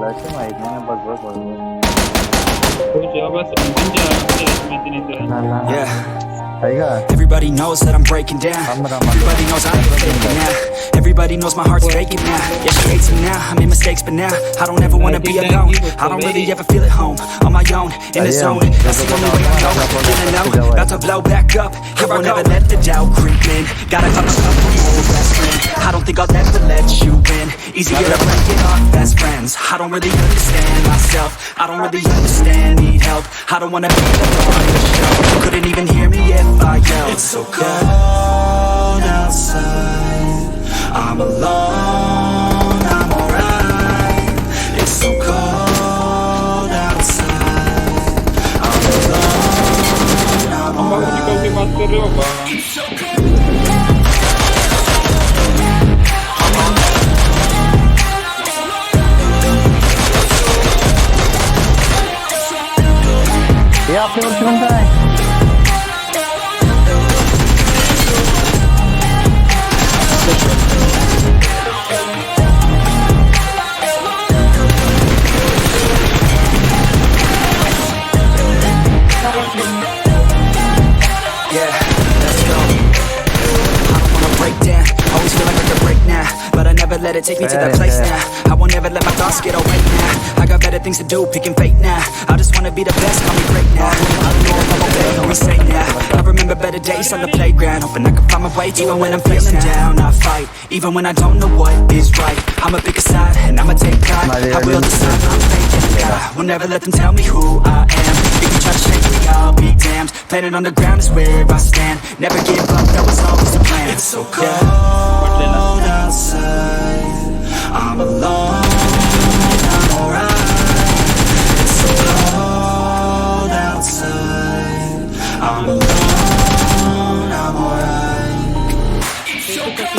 Uğraştım ayıkmaya bak bak bak. Yeah. Ayga. Everybody knows that I'm breaking down. Everybody knows I ain't faking now. Everybody knows my heart's faking now. Yeah, she hates me now. I made mistakes, but now I don't ever wanna be alone. I don't really ever feel at home. On my own, in the zone. That's the only way I know. Feeling low, about to blow back up. I won't ever let the doubt creep in. Gotta cut myself from old best friend. I don't think I'll ever let you in. Easier to break it off best friends. I don't really understand myself. I don't really understand, need help. I don't wanna be the one to show. Couldn't even hear me if I yelled. It's so cold outside. I'm alone, I'm alright. It's so cold outside. I'm alone, I'm alright. It's so cold. ये आपने और क्यों कहा है? Yeah, let's go. I don't wanna break down. Always feel like I could break now, but I never let it take me to that place now. I won't ever let my thoughts get away now. I got better things to do, picking fate now. I just wanna be the best, call me great now. I don't know if I'm obey or insane now. I remember better days on the playground, hoping I can find my way. Even when I'm feeling down, I fight. Even when I don't know what is right, I'ma pick a side and I'ma take pride. I will decide I'm faking. I will never let them tell me who I am. If you try to shake me, I'll be damned. Planet on the ground is where I stand. Never give up, that was always the plan. It's so cold outside. I'm alone, I'm alright. It's so cold outside. I'm alone, I'm alright. It's so cold.